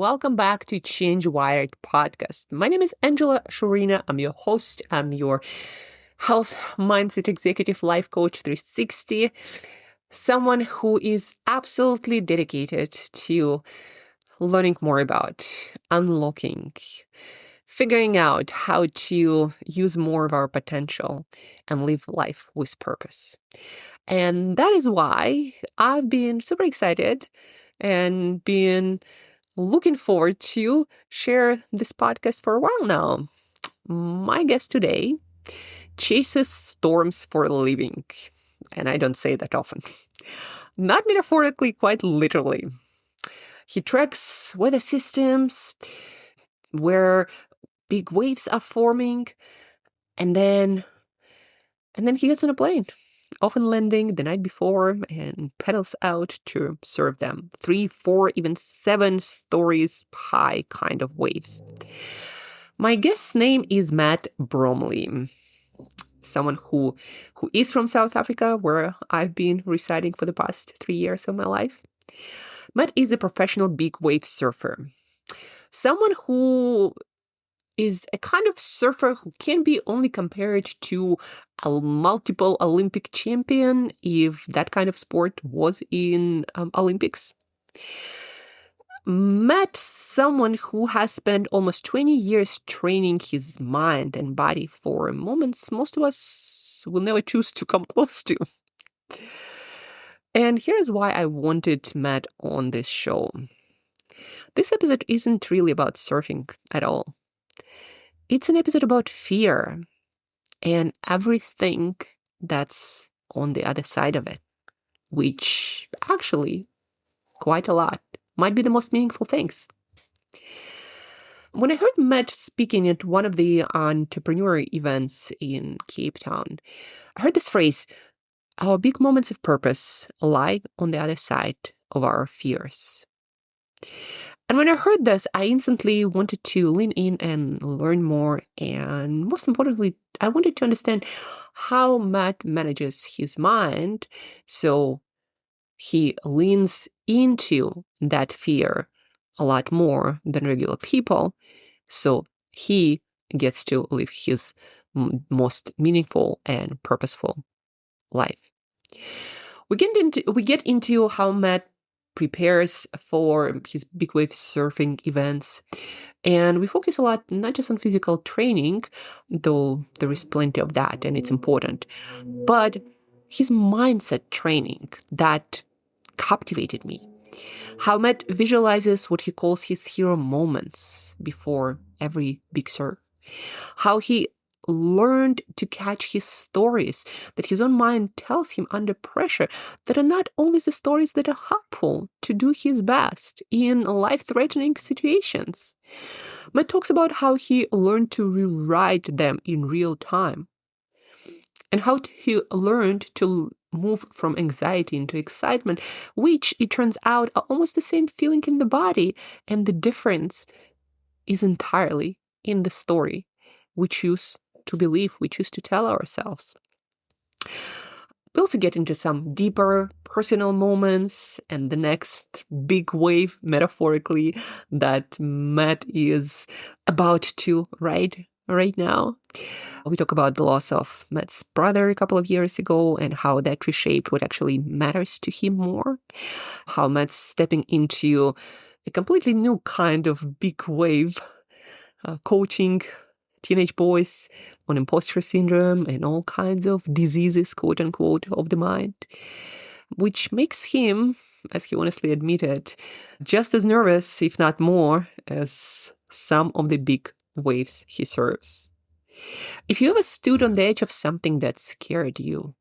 welcome back to Change Wired podcast. My name is Angela Shurina. I'm your host. I'm your health mindset executive life coach 360, someone who is absolutely dedicated to learning more about unlocking, figuring out how to use more of our potential and live life with purpose. And that is why I've been super excited and been looking forward to share this podcast for a while now. My guest today chases storms for a living. And I don't say that often. Not metaphorically, quite literally. He tracks weather systems where big waves are forming, and then he gets on a plane, often landing the night before, and pedals out to surf them. 3, 4, even 7 stories high kind of waves. My guest's name is Matt Bromley, someone who is from South Africa, where I've been residing for the past 3 years of my life. Matt is a professional big wave surfer, someone who is a kind of surfer who can be only compared to a multiple Olympic champion, if that kind of sport was in Olympics. Matt, someone who has spent almost 20 years training his mind and body for moments most of us will never choose to come close to. And here's why I wanted Matt on this show. This episode isn't really about surfing at all. It's an episode about fear and everything that's on the other side of it, which actually, quite a lot, might be the most meaningful things. When I heard Matt speaking at one of the entrepreneur events in Cape Town, I heard this phrase, our big moments of purpose lie on the other side of our fears. And when I heard this, I instantly wanted to lean in and learn more. And most importantly, I wanted to understand how Matt manages his mind so he leans into that fear a lot more than regular people, so he gets to live his most meaningful and purposeful life. We get into how Matt prepares for his big wave surfing events, and we focus a lot not just on physical training, though there is plenty of that and it's important, but his mindset training that captivated me. How Matt visualizes what he calls his hero moments before every big surf. How he learned to catch his stories that his own mind tells him under pressure that are not always the stories that are helpful to do his best in life-threatening situations. Matt talks about how he learned to rewrite them in real time and how he learned to move from anxiety into excitement, which it turns out are almost the same feeling in the body, and the difference is entirely in the story we choose to believe, we choose to tell ourselves. We also get into some deeper personal moments and the next big wave, metaphorically, that Matt is about to ride right now. We talk about the loss of Matt's brother a couple of years ago and how that reshaped what actually matters to him more. How Matt's stepping into a completely new kind of big wave, coaching teenage boys on imposter syndrome and all kinds of diseases, quote unquote, of the mind, which makes him, as he honestly admitted, just as nervous, if not more, as some of the big waves he surfs. If you ever stood on the edge of something that scared you,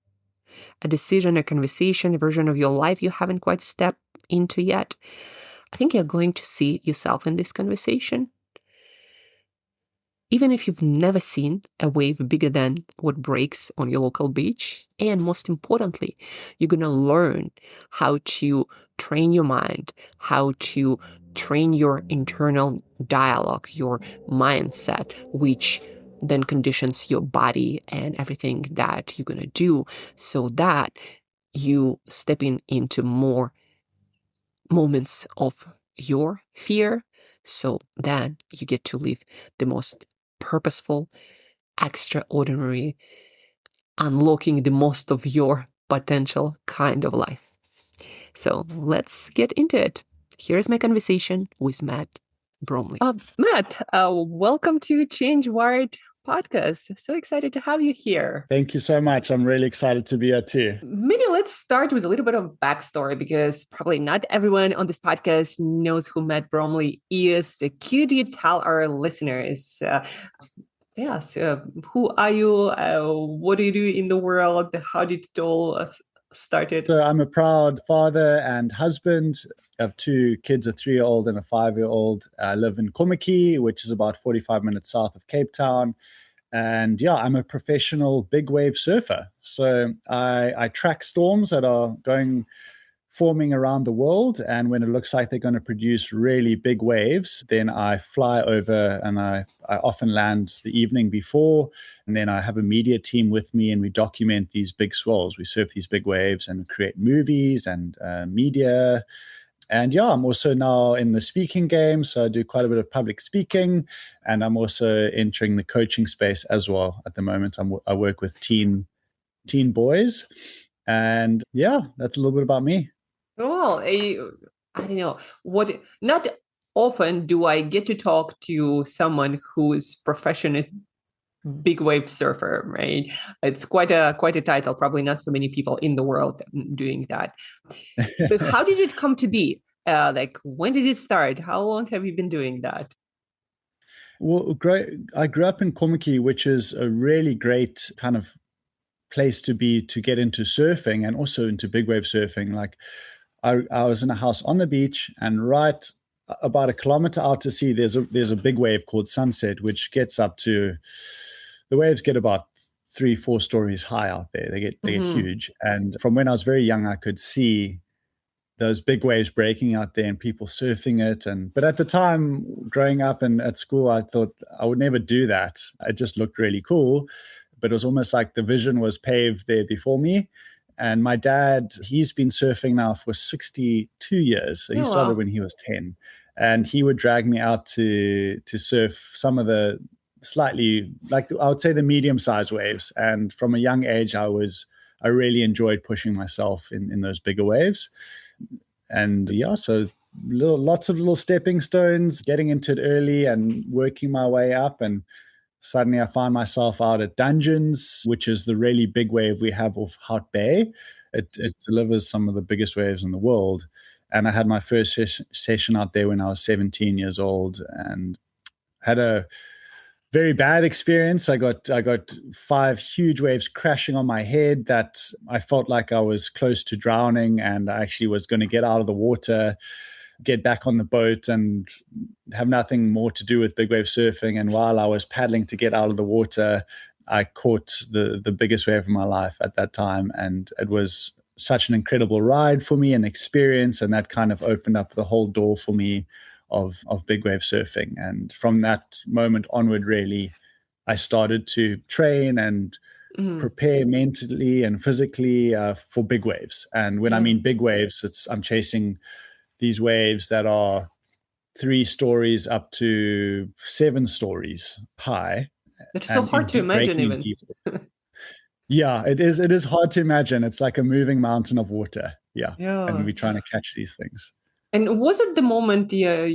a decision, a conversation, a version of your life you haven't quite stepped into yet, I think you're going to see yourself in this conversation. Even if you've never seen a wave bigger than what breaks on your local beach. And most importantly, you're going to learn how to train your mind, how to train your internal dialogue, your mindset, which then conditions your body and everything that you're going to do so that you step into more moments of your fear, So then you get to live the most purposeful, extraordinary, unlocking the most of your potential kind of life. So let's get into it. Here's my conversation with Matt Bromley. Matt, welcome to Change Wired podcast. So excited to have you here. Thank you so much. I'm really excited to be here too. Maybe let's start with a little bit of backstory because probably not everyone on this podcast knows who Matt Bromley is. Could you tell our listeners? Yes, who are you? What do you do in the world? How did it all started? So I'm a proud father and husband. I have two kids, a 3-year-old and a 5-year-old. I live in Kommetjie, which is about 45 minutes south of Cape Town. And yeah, I'm a professional big wave surfer. So I track storms that are forming around the world. And when it looks like they're going to produce really big waves, then I fly over and I often land the evening before. And then I have a media team with me and we document these big swells. We surf these big waves and create movies and media. And yeah, I'm also now in the speaking game. So I do quite a bit of public speaking. And I'm also entering the coaching space as well. At the moment, I work with teen boys. And yeah, that's a little bit about me. Well, I don't know what. Not often do I get to talk to someone whose profession is big wave surfer. Right? It's quite a title. Probably not so many people in the world doing that. But how did it come to be? Like, when did it start? How long have you been doing that? Well, I grew up in Kommetjie, which is a really great kind of place to be to get into surfing and also into big wave surfing. Like I was in a house on the beach, and right about a kilometer out to sea, there's a big wave called Sunset, which gets up to the waves get about 3-4 stories high out there. They get huge. And from when I was very young, I could see those big waves breaking out there and people surfing it. But at the time, growing up and at school, I thought I would never do that. It just looked really cool, but it was almost like the vision was paved there before me. And my dad, he's been surfing now for 62 years. So he Oh, started wow. when he was 10. And he would drag me out to surf some of the slightly, like I would say, the medium-sized waves. And from a young age, I really enjoyed pushing myself in those bigger waves. And yeah, so lots of little stepping stones, getting into it early and working my way up. And suddenly I find myself out at Dungeons, which is the really big wave we have off Hart Bay. It delivers some of the biggest waves in the world. And I had my first session out there when I was 17 years old and had a very bad experience. I got 5 huge waves crashing on my head that I felt like I was close to drowning, and I actually was going to get out of the water, get back on the boat, and have nothing more to do with big wave surfing. And while I was paddling to get out of the water, I caught the biggest wave of my life at that time, and it was such an incredible ride for me and experience, and that kind of opened up the whole door for me of big wave surfing. And from that moment onward, really, I started to train and Mhm. prepare mentally and physically for big waves. And when I Yeah. mean big waves, I'm chasing these waves that are 3 stories up to 7 stories high It's so and hard to imagine breaking in even. deep. Yeah, it is. It is hard to imagine. It's like a moving mountain of water. Yeah, and Yeah. we're trying to catch these things. And was it the moment, when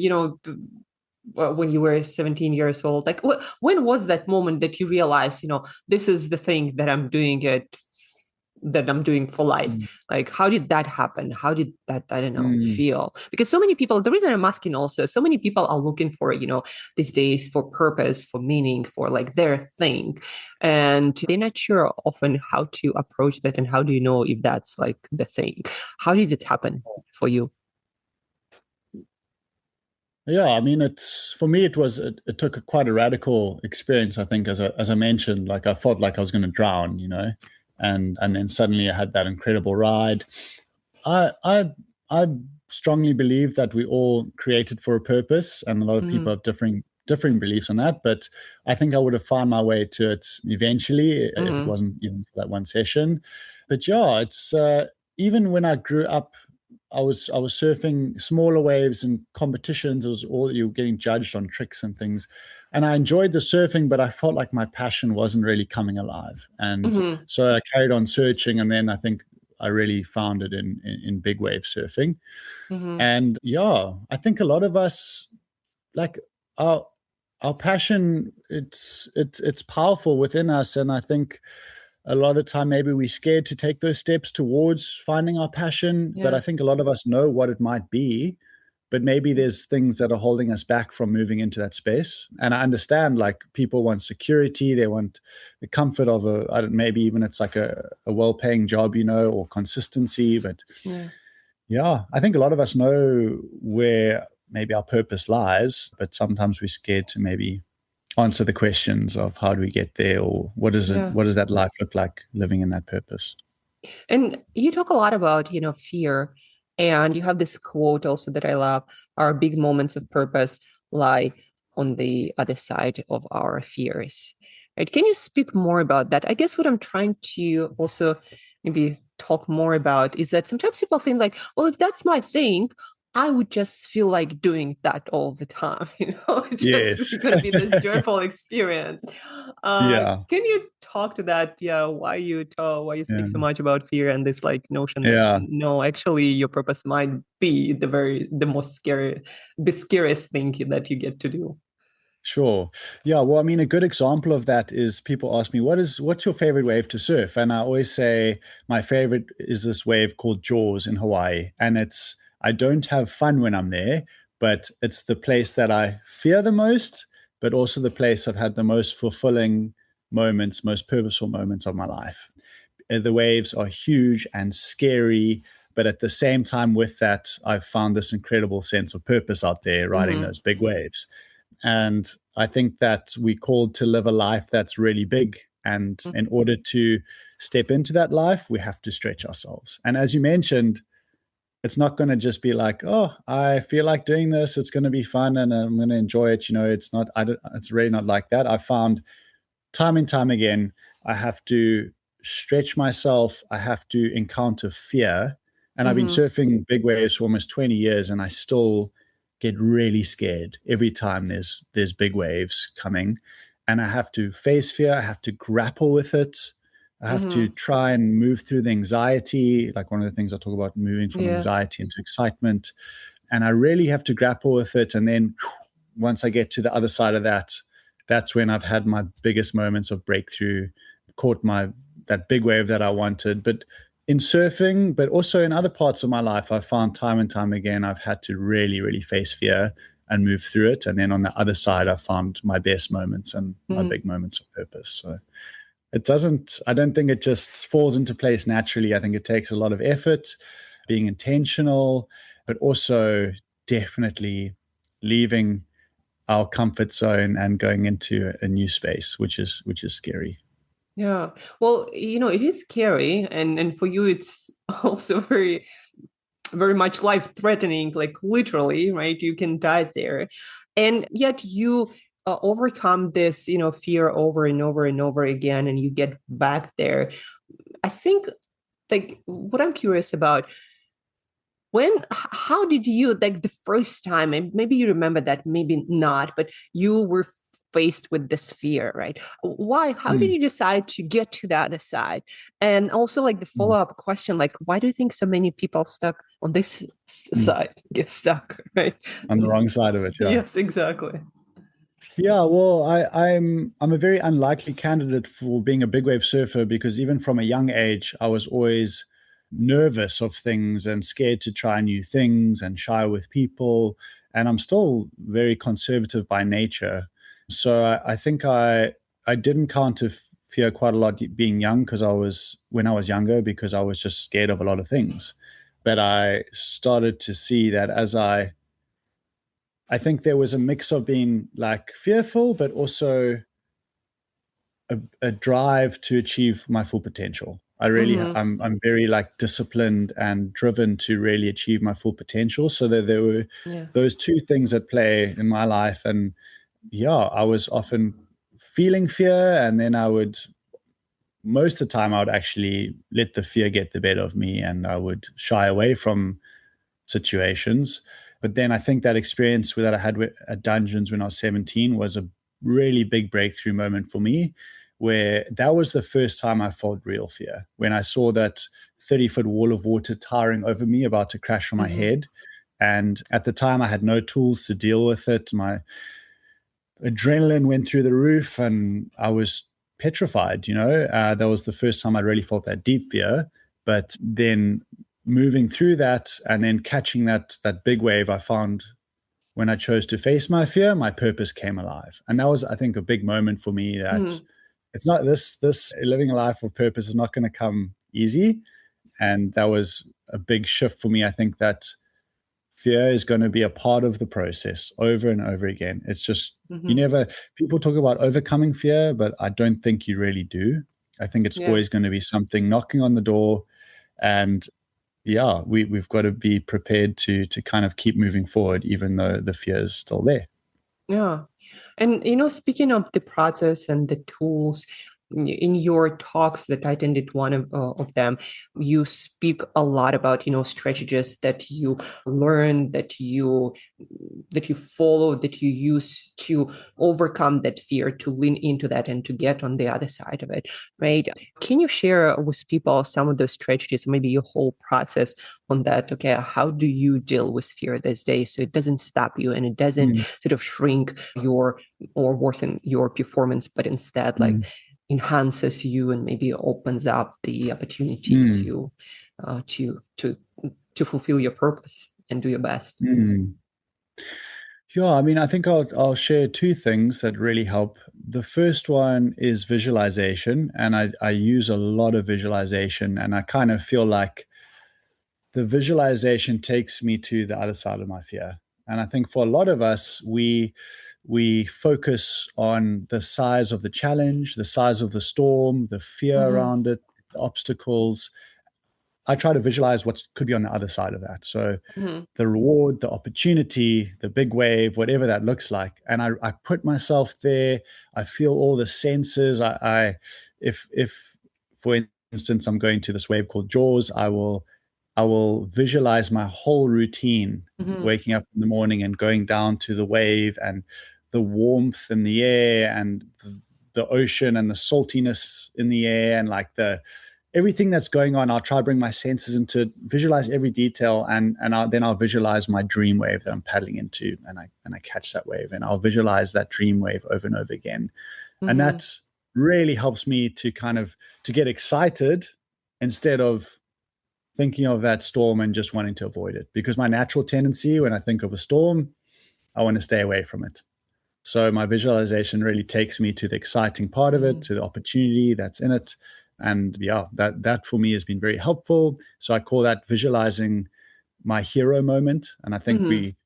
you were 17 years old? Like, when was that moment that you realized, this is the thing that I'm doing for life? Mm. Like, how did that happen? How did that, I don't know, Mm. feel? Because so many people, the reason I'm asking also, so many people are looking for, these days for purpose, for meaning, for like their thing. And they're not sure often how to approach that. And how do you know if that's like the thing? How did it happen for you? Yeah, I mean, it's for me. It took quite a radical experience. I think, as I mentioned, like I felt like I was going to drown, and then suddenly I had that incredible ride. I I I strongly believe that we all created for a purpose, and a lot of people Mm-hmm. have differing beliefs on that. But I think I would have found my way to it eventually if it Mm-hmm. wasn't even for that one session. But yeah, it's even when I grew up. I was surfing smaller waves and competitions. It was all you were getting judged on tricks and things, and I enjoyed the surfing, but I felt like my passion wasn't really coming alive, and Mm-hmm. so I carried on searching, and then I think I really found it in big wave surfing, Mm-hmm. and yeah, I think a lot of us like our our passion. It's powerful within us, and I think a lot of the time maybe we're scared to take those steps towards finding our passion, but I Yeah. think a lot of us know what it might be, but maybe there's things that are holding us back from moving into that space. And I understand like people want security, they want the comfort of I don't, maybe even it's like a well-paying job, or consistency. But Yeah. yeah, I think a lot of us know where maybe our purpose lies, but sometimes we're scared to maybe answer the questions of how do we get there, or Yeah. what does that life look like living in that purpose. And you talk a lot about, fear. And you have this quote also that I love: our big moments of purpose lie on the other side of our fears. Right? Can you speak more about that? I guess what I'm trying to also maybe talk more about is that sometimes people think like, well, if that's my thing, I would just feel like doing that all the time. It's just Yes. going to be this joyful experience. Yeah. Can you talk to that? Yeah, why you speak Yeah. so much about fear and this like notion that Yeah. no, actually your purpose might be the scariest thing that you get to do. Sure. Yeah. Well, I mean, a good example of that is people ask me, what's your favorite wave to surf? And I always say my favorite is this wave called Jaws in Hawaii. And I don't have fun when I'm there, but it's the place that I fear the most, but also the place I've had the most fulfilling moments, most purposeful moments of my life. The waves are huge and scary, but at the same time, with that, I've found this incredible sense of purpose out there riding Mm-hmm. those big waves. And I think that we're called to live a life that's really big. And in order to step into that life, we have to stretch ourselves. And as you mentioned, it's not going to just be like, oh, I feel like doing this. It's going to be fun and I'm going to enjoy it. It's not, it's really not like that. I found time and time again, I have to stretch myself. I have to encounter fear. And I've been Mm-hmm. surfing big waves for almost 20 years, and I still get really scared every time there's big waves coming. And I have to face fear. I have to grapple with it. I have to Mm-hmm. try and move through the anxiety. Like one of the things I talk about, moving from Yeah. anxiety into excitement. And I really have to grapple with it. And then once I get to the other side of that, that's when I've had my biggest moments of breakthrough, caught that big wave that I wanted. But in surfing, but also in other parts of my life, I found time and time again I've had to really, really face fear and move through it. And then on the other side, I found my best moments and my Mm-hmm. big moments of purpose. So I don't think it just falls into place naturally. I think it takes a lot of effort, being intentional, but also definitely leaving our comfort zone and going into a new space, which is scary. Yeah. Well, it is scary, and for you it's also very very much life threatening, like literally, right? You can die there. And yet you overcome this, fear over and over and over again, and you get back there. I think, like, what I'm curious about, how did you, like, the first time, and maybe you remember that, maybe not, but you were faced with this fear, right? How did Mm, you decide to get to the other side? And also, like, the mm, follow-up question, like, why do you think so many people stuck on this mm. side get stuck, right? On the wrong side of it, yeah. Yes, exactly. Yeah, well, I'm a very unlikely candidate for being a big wave surfer because even from a young age, I was always nervous of things and scared to try new things and shy with people. And I'm still very conservative by nature. So I think I did encounter fear quite a lot being young because when I was younger, because I was just scared of a lot of things. But I started to see that I think there was a mix of being like fearful, but also a drive to achieve my full potential. Mm-hmm. I'm very like disciplined and driven to really achieve my full potential. So there were Yeah. those two things at play in my life. And yeah, I was often feeling fear, and then most of the time I would actually let the fear get the better of me, and I would shy away from situations. But then I think that experience that I had at Dungeons when I was 17 was a really big breakthrough moment for me, where that was the first time I felt real fear. When I saw that 30-foot wall of water towering over me, about to crash on my Mm-hmm. head. And at the time, I had no tools to deal with it. My adrenaline went through the roof and I was petrified. That was the first time I really felt that deep fear. But then moving through that and then catching that big wave, I found when I chose to face my fear, my purpose came alive. And that was, I think, a big moment for me, that Mm-hmm. it's not this living a life of purpose is not going to come easy. And that was a big shift for me. I think that fear is going to be a part of the process over and over again. It's just, Mm-hmm. people talk about overcoming fear, but I don't think you really do. I think it's Yeah. always going to be something knocking on the door. And yeah, we've got to be prepared to kind of keep moving forward, even though the fear is still there. Yeah. And, speaking of the process and the tools, in your talks that I attended one of them, you speak a lot about, strategies that you learn, that you follow, that you use to overcome that fear, to lean into that and to get on the other side of it, right? Can you share with people some of those strategies, maybe your whole process on that? Okay, how do you deal with fear these days so it doesn't stop you and it doesn't Mm, sort of shrink your or worsen your performance, but instead like mm, enhances you and maybe opens up the opportunity mm, to fulfill your purpose and do your best. mm. Yeah, I mean, I think I'll share two things that really help. The first one is visualization, and I use a lot of visualization, and I kind of feel like the visualization takes me to the other side of my fear. And I think for a lot of us, we focus on the size of the challenge, the size of the storm, the fear Mm-hmm. around it, the obstacles. I try to visualize what could be on the other side of that. So Mm-hmm. the reward, the opportunity, the big wave, whatever that looks like. And I put myself there. I feel all the senses. If for instance I'm going to this wave called Jaws, I will visualize my whole routine, Mm-hmm. waking up in the morning and going down to the wave and the warmth in the air and the ocean and the saltiness in the air and like the everything that's going on. I'll try to bring my senses into visualize every detail, and then I'll visualize my dream wave that I'm paddling into, and I catch that wave, and I'll visualize that dream wave over and over again, and Mm-hmm. that really helps me to kind of to get excited instead of thinking of that storm and just wanting to avoid it. Because my natural tendency when I think of a storm, I want to stay away from it. So my visualization really takes me to the exciting part of it, Mm-hmm. to the opportunity that's in it. And yeah, that for me has been very helpful. So I call that visualizing my hero moment. And I think Mm-hmm. we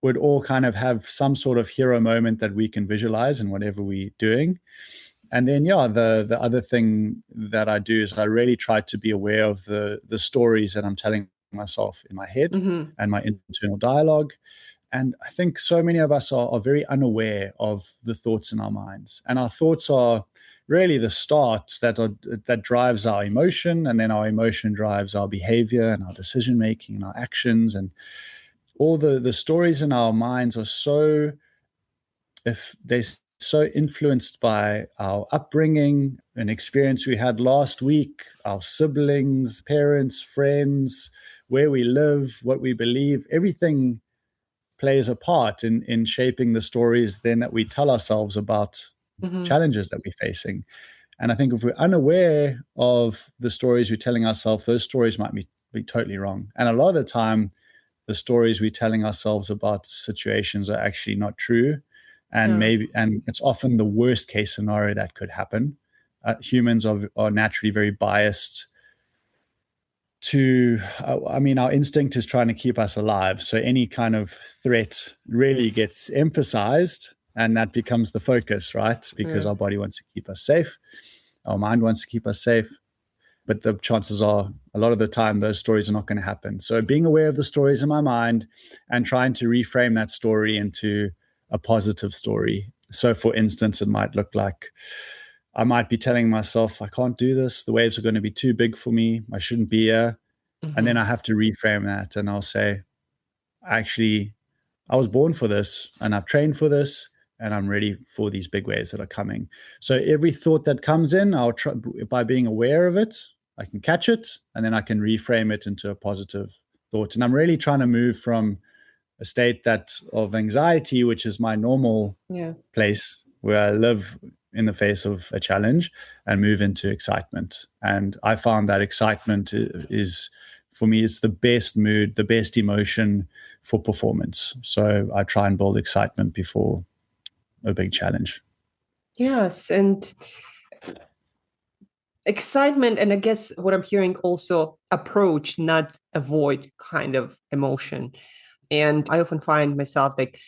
would all kind of have some sort of hero moment that we can visualize in whatever we're doing. And then yeah, the other thing that I do is I really try to be aware of the stories that I'm telling myself in my head Mm-hmm. and my internal dialogue. And I think so many of us are very unaware of the thoughts in our minds. And our thoughts are really the start that drives our emotion. And then our emotion drives our behavior and our decision making and our actions. And all the stories in our minds are so, if they're so influenced by our upbringing, an experience we had last week, our siblings, parents, friends, where we live, what we believe, everything plays a part in shaping the stories then that we tell ourselves about Mm-hmm. challenges that we're facing. And I think if we're unaware of the stories we're telling ourselves, those stories might be totally wrong. And a lot of the time, the stories we're telling ourselves about situations are actually not true. Yeah. And it's often the worst case scenario that could happen. Humans are naturally very biased to I mean, our instinct is trying to keep us alive, so any kind of threat really gets emphasized and that becomes the focus, right? Because Yeah. our body wants to keep us safe, our mind wants to keep us safe, but the chances are a lot of the time those stories are not going to happen. So being aware of the stories in my mind and trying to reframe that story into a positive story. So for instance, it might look like I might be telling myself, I can't do this. The waves are going to be too big for me. I shouldn't be here. And then Hmm. I have to reframe that, and I'll say, actually, I was born for this and I've trained for this and I'm ready for these big waves that are coming. So every thought that comes in, I'll try, by being aware of it, I can catch it and then I can reframe it into a positive thought. And I'm really trying to move from a state that of anxiety, which is my normal Yeah. place where I live in the face of a challenge, and move into excitement. And I found that excitement is, for me, it's the best mood, the best emotion for performance. So I try and build excitement before a big challenge. Yes. And excitement, and I guess what I'm hearing also approach, not avoid kind of emotion. And I often find myself like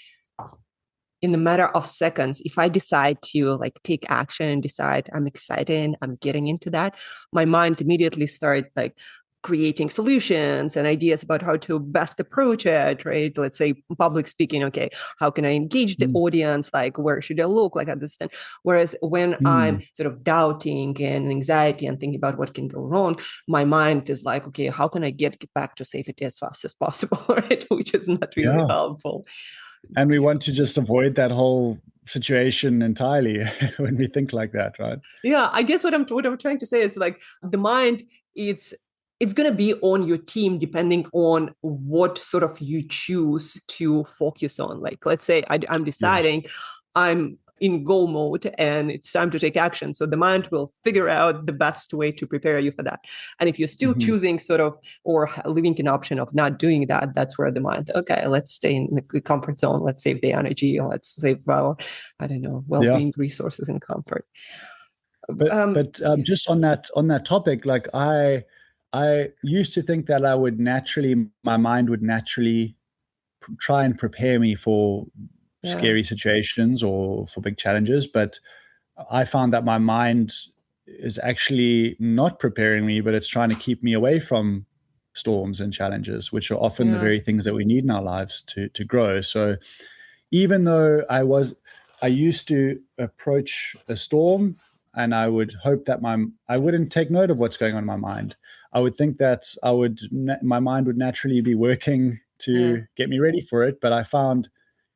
in a matter of seconds, if I decide to like take action and decide I'm excited, I'm getting into that, my mind immediately starts like creating solutions and ideas about how to best approach it, right? Let's say public speaking, okay, how can I engage the Mm. audience? Like, where should I look? Like, understand. Whereas when I'm Mm. sort of doubting and anxiety and thinking about what can go wrong, my mind is like, okay, how can I get back to safety as fast as possible, right? Which is not really Yeah. helpful. And we want to just avoid that whole situation entirely when we think like that, right? Yeah, I guess what I'm trying to say is like the mind, it's it's going to be on your team depending on what sort of you choose to focus on. Like, let's say I'm Yes. deciding I'm in goal mode and it's time to take action. So the mind will figure out the best way to prepare you for that. And if you're still Mm-hmm. choosing sort of or leaving an option of not doing that, that's where the mind, okay, let's stay in the comfort zone. Let's save the energy. Let's save our, I don't know, Yeah. well-being, resources, and comfort. Yeah. Just on that topic, like I used to think that my mind would naturally try and prepare me for Yeah. scary situations or for big challenges, but I found that my mind is actually not preparing me, but it's trying to keep me away from storms and challenges, which are often the Yeah. very things that we need in our lives to grow. So even though I used to approach a storm and I would hope that I wouldn't take note of what's going on in my mind. I would think that my mind would naturally be working Yeah. to get me ready for it. But I found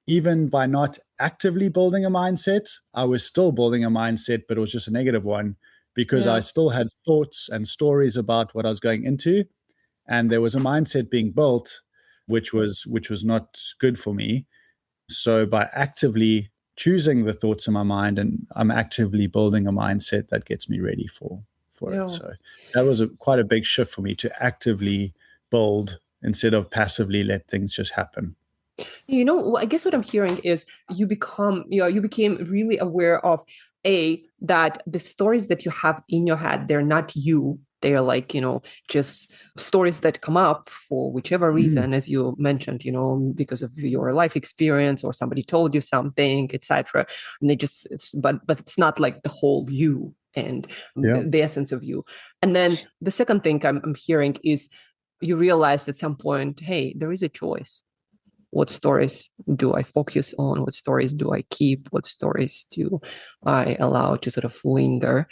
even by not actively building a mindset, I was still building a mindset, but it was just a negative one because I Yeah. still had thoughts and stories about what I was going into. And there was a mindset being built, which was not good for me. So by actively choosing the thoughts in my mind, and I'm actively building a mindset that gets me ready for it. Yeah. So that was quite a big shift for me to actively build instead of passively let things just happen. I guess what I'm hearing is you became really aware of that the stories that you have in your head, they're not you. They're like, just stories that come up for whichever Mm, reason, as you mentioned, because of your life experience or somebody told you something, etc. And but it's not like the whole you and yeah, the essence of you. And then the second thing I'm hearing is you realized at some point, hey, there is a choice. What stories do I focus on? What stories do I keep? What stories do I allow to sort of linger?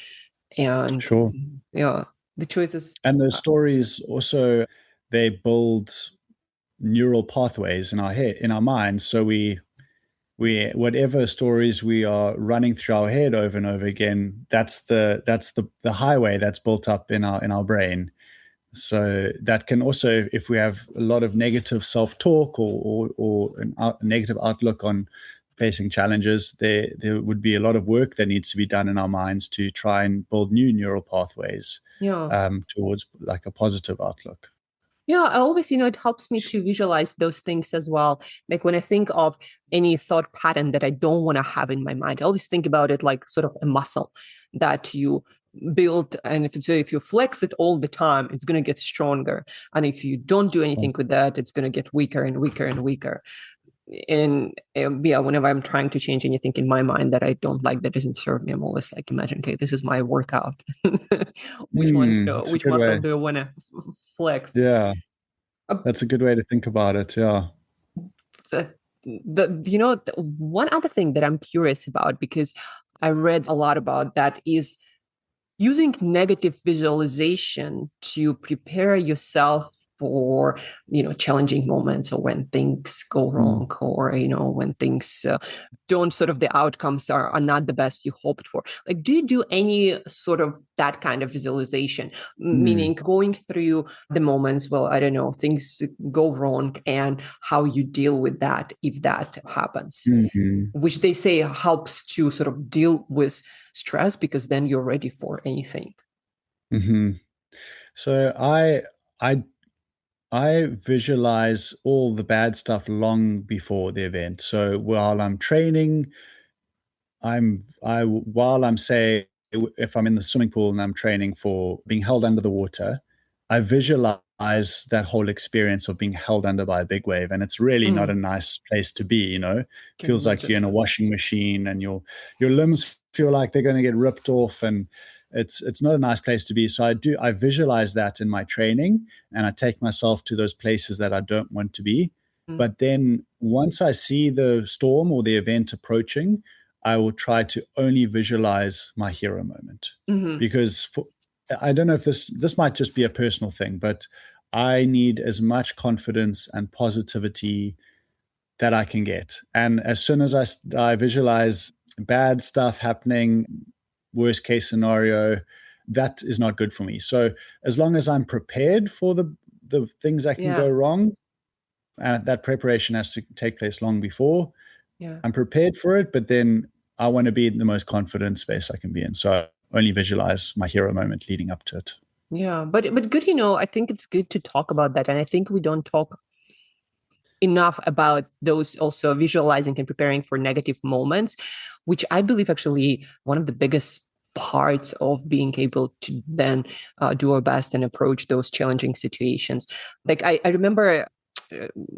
And sure. yeah, the choices. And those stories also, they build neural pathways in our head, in our minds. So we whatever stories we are running through our head over and over again, that's the highway that's built up in our brain. So that can also, if we have a lot of negative self-talk or a negative outlook on facing challenges, there would be a lot of work that needs to be done in our minds to try and build new neural pathways Yeah. towards like a positive outlook. Yeah, I always, it helps me to visualize those things as well. Like when I think of any thought pattern that I don't want to have in my mind, I always think about it like sort of a muscle that you build. And if you flex it all the time, it's going to get stronger. And if you don't do anything with that, it's going to get weaker and weaker and weaker. And yeah, whenever I'm trying to change anything in my mind that I don't like, that doesn't serve me, I'm always like, imagine, okay, this is my workout. That's a Which good muscle way. do I want to flex? Yeah, Uh, that's a good way to think about it. Yeah. the, one other thing that I'm curious about, because I read a lot about that, is using negative visualization to prepare yourself for, challenging moments, or when things go Mm. wrong, or, when things don't sort of, the outcomes are not the best you hoped for. Like, do you do any sort of that kind of visualization? Mm. Meaning going through the moments, well, I don't know, things go wrong, and how you deal with that if that happens, Mhm. which they say helps to sort of deal with stress, because then you're ready for anything. Mhm. So I I visualize all the bad stuff long before the event. So while I'm training, while I'm say if I'm in the swimming pool and I'm training for being held under the water, I visualize that whole experience of being held under by a big wave, and it's really not a Mm, nice place to be. can Feels like imagine. you're in a washing machine, and your limbs feel like they're going to get ripped off, and it's not a nice place to be. So I visualize that in my training, and I take myself to those places that I don't want to be. Mm, But then once I see the storm or the event approaching, I will try to only visualize my hero moment, mhm. because I don't know if this might just be a personal thing, but I need as much confidence and positivity that I can get. And as soon as I visualize bad stuff happening, worst case scenario, that is not good for me. So as long as I'm prepared for the things that can go Yeah, wrong, and that preparation has to take place long before, yeah. I'm prepared for it, but then I want to be in the most confident space I can be in. So I only visualize my hero moment leading up to it. Yeah, but good, I think it's good to talk about that. And I think we don't talk enough about those, also visualizing and preparing for negative moments, which I believe actually one of the biggest parts of being able to then do our best and approach those challenging situations. Like, I remember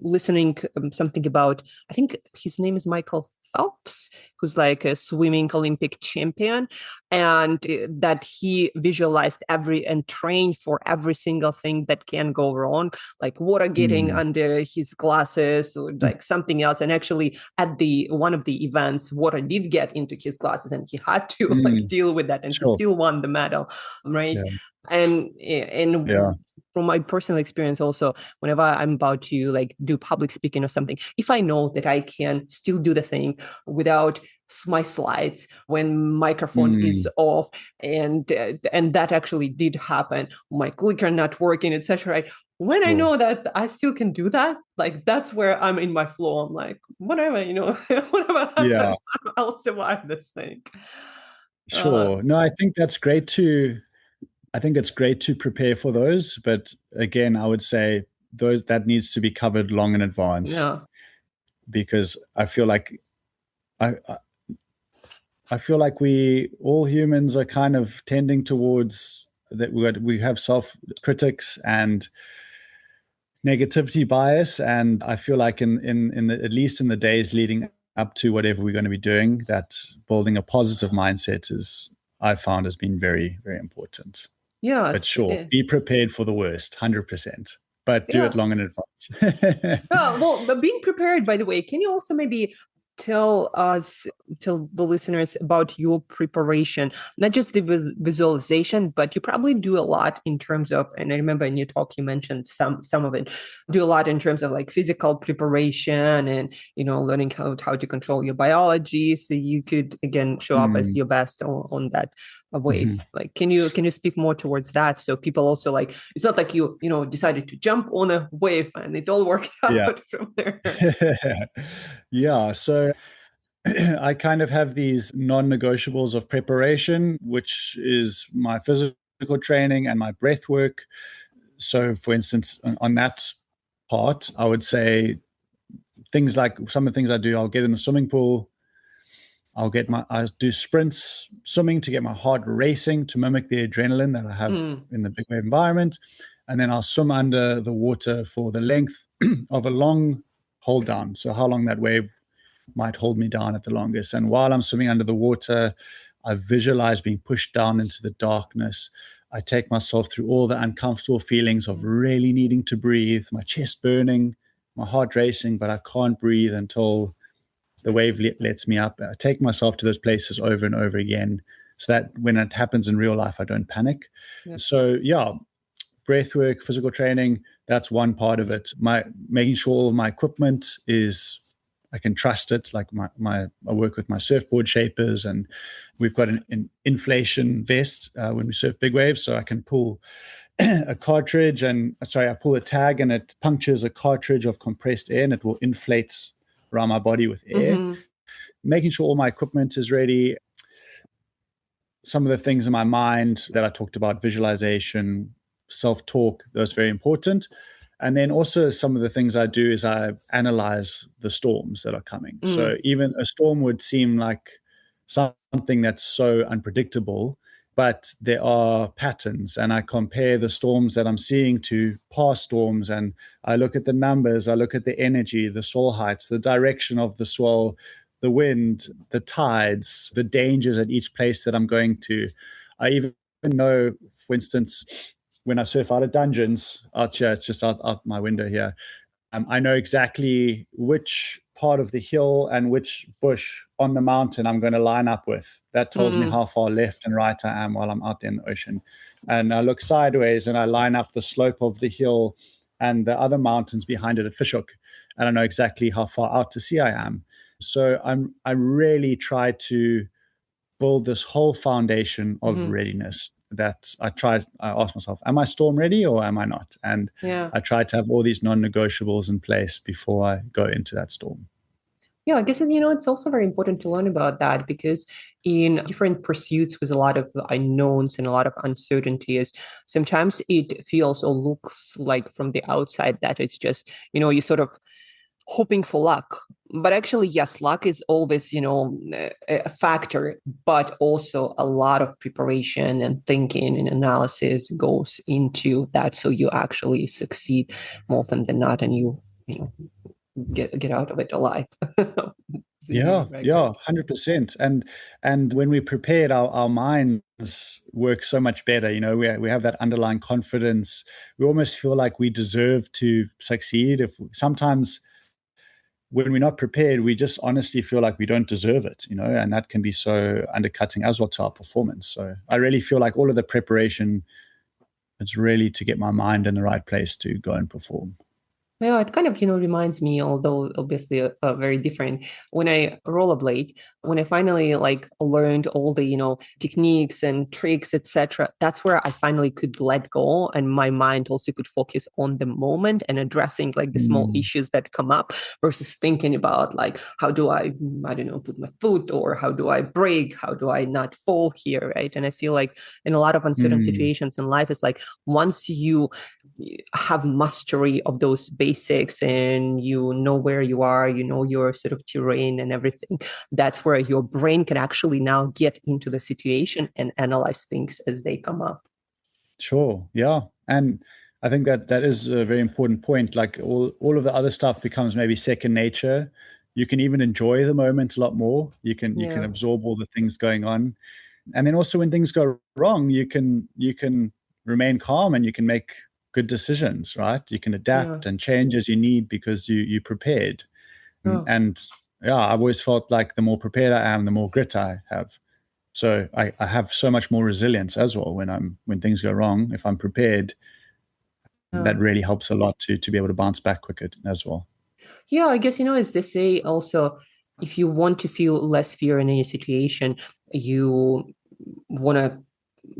listening something about, I think his name is Michael Phelps, who's like a swimming Olympic champion, and that he visualized every and trained for every single thing that can go wrong, like water getting Mm. under his glasses, or like something else. And actually, at the one of the events, water did get into his glasses, and he had to like Mm. deal with that, and he Sure. still won the medal, right? Yeah. And Yeah. from my personal experience also, whenever I'm about to like do public speaking or something, if I know that I can still do the thing without my slides when microphone is Mm. off, and that actually did happen, my clicker not working, etc., when I Sure. know that I still can do that, like that's where I'm in my flow. I'm like, whatever, whatever Yeah. happens, I'll survive this thing. uh Sure. No, I think it's great to prepare for those, but again, I would say those that needs to be covered long in advance, yeah. because I I feel like we all humans are kind of tending towards that we have self critics and negativity bias, and I feel like in the at least in the days leading up to whatever we're going to be doing, that building a positive mindset is I found has been very very important. But Yes. sure, be prepared for the worst, 100%, but do it Yeah. long in advance. Well, but being prepared, by the way, can you also maybe tell us, tell the listeners about your preparation, not just the visualization, but you probably do a lot in terms of, and I remember in your talk you mentioned some of it, do a lot in terms of like physical preparation, and learning how to control your biology, so you could again show up as Mm, your best on that wave. mhm. Like, can you speak more towards that, so people also, like, it's not like you decided to jump on a wave and it all worked Yeah. out from there. Yeah. So I kind of have these non-negotiables of preparation, which is my physical training and my breath work. So, for instance, on that part, I would say things like some of the things I do, I'll get in the swimming pool. I do sprints swimming to get my heart racing to mimic the adrenaline that I have Mm, in the big wave environment. And then I'll swim under the water for the length of a long hold down. So, how long that wave might hold me down at the longest. And while I'm swimming under the water, I visualize being pushed down into the darkness. I take myself through all the uncomfortable feelings of mm, really needing to breathe, my chest burning, my heart racing, but I can't breathe until the wave lets me up. I take myself to those places over and over again so that when it happens in real life, I don't panic. yeah. So, yeah, breath work, physical training, that's one part of it. My making sure all of my equipment is, I can trust it. Like I work with my surfboard shapers, and we've got an inflation vest when we surf big waves, so I can pull a cartridge and I pull a tag and it punctures a cartridge of compressed air and it will inflate around my body with air. Mm-hmm. Making sure all my equipment is ready. Some of the things in my mind that I talked about, visualization, self-talk, those are very important. And then also some of the things I do is I analyze the storms that are coming. Mm-hmm. So even a storm would seem like something that's so unpredictable, but there are patterns, and I compare the storms that I'm seeing to past storms, and I look at the numbers, I look at the energy, the swell heights, the direction of the swell, the wind, the tides, the dangers at each place that I'm going to. I even know, for instance, when I surf out of dungeons out here, it's just out my window here, I know exactly which part of the hill and which bush on the mountain I'm going to line up with. That tells me how far left and right I am while I'm out there in the ocean. And I look sideways and I line up the slope of the hill and the other mountains behind it at Fishhook. And I know exactly how far out to sea I am. So I really try to build this whole foundation of Mm-hmm. readiness that I ask myself, am I storm ready or am I not? And Yeah. I try to have all these non-negotiables in place before I go into that storm. Yeah, I guess it's also very important to learn about that because in different pursuits with a lot of unknowns and a lot of uncertainties, sometimes it feels or looks like from the outside that it's just, you sort of hoping for luck. But actually, yes, luck is always, a factor, but also a lot of preparation and thinking and analysis goes into that. So you actually succeed more often than not, and you know, get out of it alive. Yeah, Right, yeah, right. 100%. And when we prepared, our minds work so much better. We have that underlying confidence. We almost feel like we deserve to succeed. If sometimes when we're not prepared, we just honestly feel like we don't deserve it, and that can be so undercutting as well to our performance. So I really feel like all of the preparation is really to get my mind in the right place to go and perform. Yeah, it kind of, reminds me, although obviously very different, when I rollerblade, when I finally like learned all the, techniques and tricks, etc. That's where I finally could let go, and my mind also could focus on the moment and addressing like the small Mm, issues that come up versus thinking about like how do I don't know, put my foot, or how do I brake, how do I not fall here, right? And I feel like in a lot of uncertain mm, situations in life, it's like once you have mastery of those basics and you know where you are, your sort of terrain and everything, that's where your brain can actually now get into the situation and analyze things as they come up. sure. Yeah. And I think that is a very important point. Like all of the other stuff becomes maybe second nature. You can even enjoy the moment a lot more. You can Yeah. absorb all the things going on. And then also when things go wrong, you can remain calm and you can make good decisions, right? You can Yeah. adapt and change as you need because you prepared. Oh. And yeah, I've always felt like the more prepared I am, the more grit I have. So I have so much more resilience as well when things go wrong. If I'm prepared, Yeah. that really helps a lot to be able to bounce back quicker as well. Yeah, I guess, as they say also, if you want to feel less fear in any situation, you want to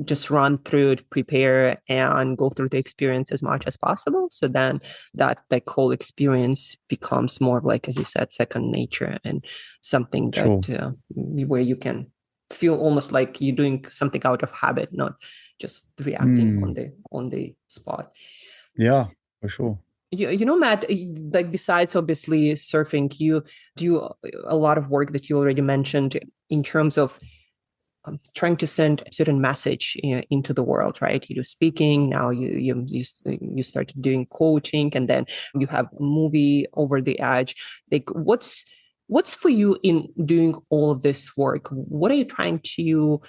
just run through it, prepare, and go through the experience as much as possible. So then that like whole experience becomes more of like, as you said, second nature and something Sure. that where you can feel almost like you're doing something out of habit, not just reacting on Mm, the spot. yeah, for sure. Matt, like besides obviously surfing, you do a lot of work that you already mentioned in terms of trying to send a certain message into the world, right? You do speaking now. You start doing coaching, and then you have a movie Over the Edge. Like, what's for you in doing all of this work? What are you trying to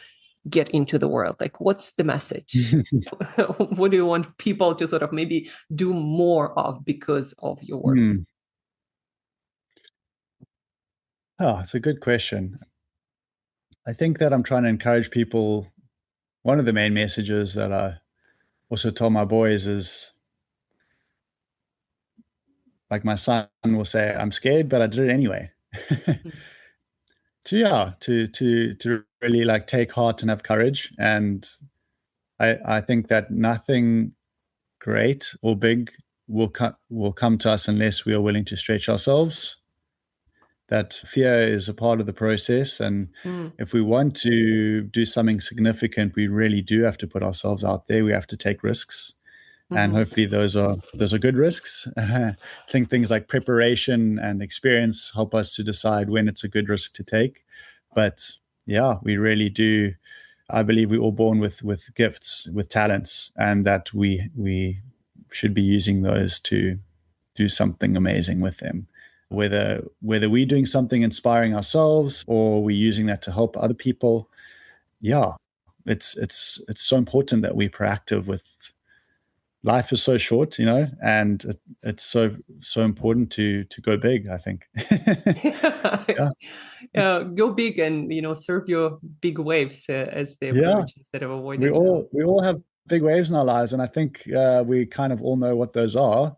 get into the world? Like, what's the message? What do you want people to sort of maybe do more of because of your work? Mm. Oh, it's a good question. I think that I'm trying to encourage people. One of the main messages that I also tell my boys is, like, my son will say, I'm scared, but I did it anyway. Mm. So yeah, to really like take heart and have courage. And I think that nothing great or big will come to us unless we are willing to stretch ourselves. That fear is a part of the process, and Mm. if we want to do something significant, we really do have to put ourselves out there. We have to take risks, and Mhm. hopefully those are good risks. I think things like preparation and experience help us to decide when it's a good risk to take. But yeah, we really do. I believe we're all born with gifts, with talents, and that we should be using those to do something amazing with them. Whether we're doing something inspiring ourselves or we're using that to help other people, yeah, it's so important that we're proactive with. Life is so short, and it's so important to go big, I think. Yeah, Go big and surf your big waves, as the yeah. approach, instead of We avoiding them. all we all have big waves in our lives, and I think we kind of all know what those are.